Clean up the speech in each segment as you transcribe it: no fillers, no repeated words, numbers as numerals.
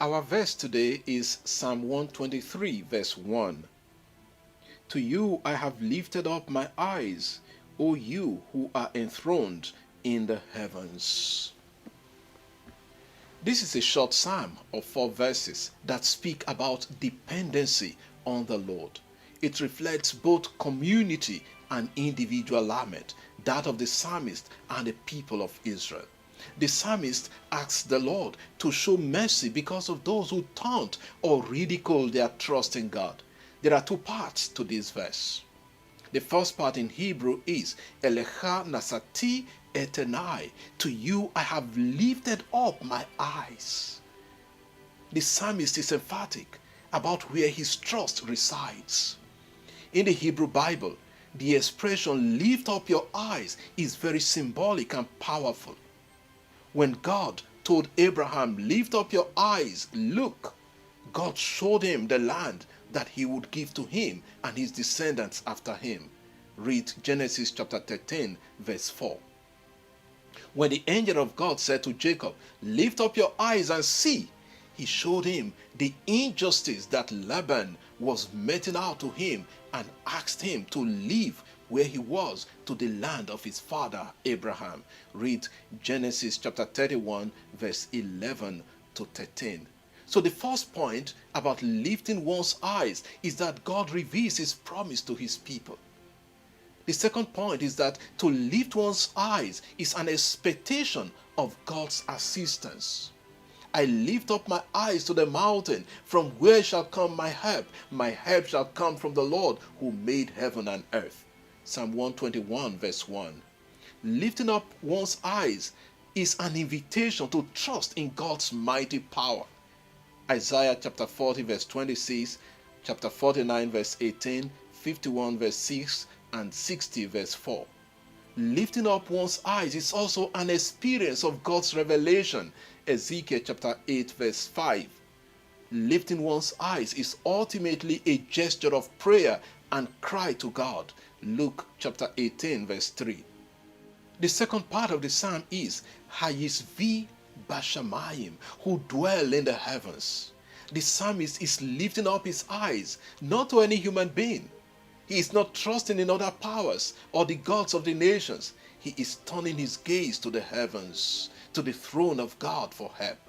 Our verse today is Psalm 123, verse 1. To you I have lifted up my eyes, O you who are enthroned in the heavens. This is a short psalm of 4 verses that speak about dependency on the Lord. It reflects both community and individual lament, that of the psalmist and the people of Israel. The psalmist asks the Lord to show mercy because of those who taunt or ridicule their trust in God. There are 2 parts to this verse. The first part in Hebrew is Elecha nasati etenai. To you I have lifted up my eyes. The psalmist is emphatic about where his trust resides. In the Hebrew Bible, the expression lift up your eyes is very symbolic and powerful. When God told Abraham, lift up your eyes, look, God showed him the land that he would give to him and his descendants after him. Read Genesis chapter 13, verse 4. When the angel of God said to Jacob, lift up your eyes and see, he showed him the injustice that Laban was meting out to him and asked him to leave where he was to the land of his father Abraham. Read Genesis chapter 31, verse 11 to 13. So the first point about lifting one's eyes is that God reveals his promise to his people. The second point is that to lift one's eyes is an expectation of God's assistance. I lift up my eyes to the mountain, from where shall come my help? My help shall come from the Lord who made heaven and earth. Psalm 121 verse 1. Lifting up one's eyes is an invitation to trust in God's mighty power. Isaiah chapter 40 verse 26, chapter 49 verse 18, 51 verse 6, and 60 verse 4. Lifting up one's eyes is also an experience of God's revelation. Ezekiel chapter 8 verse 5. Lifting one's eyes is ultimately a gesture of prayer and cry to God. Luke chapter 18 verse 3. The second part of the psalm is Hayisvi Bashamayim, who dwell in the heavens. The psalmist is lifting up his eyes not to any human being. He is not trusting in other powers or the gods of the nations. He is turning his gaze to the heavens, to the throne of God for help.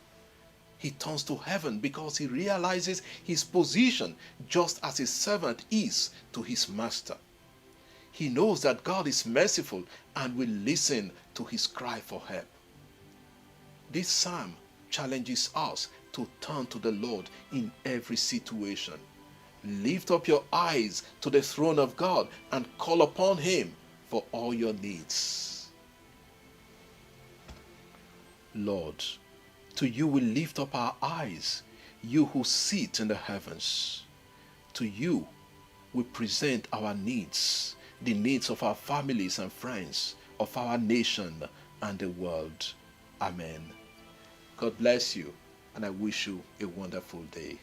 He turns to heaven because he realizes his position just as his servant is to his master. He knows that God is merciful and will listen to his cry for help. This psalm challenges us to turn to the Lord in every situation. Lift up your eyes to the throne of God and call upon him for all your needs. Lord, to you we lift up our eyes, you who sit in the heavens. To you we present our needs, the needs of our families and friends, of our nation and the world. Amen. God bless you, and I wish you a wonderful day.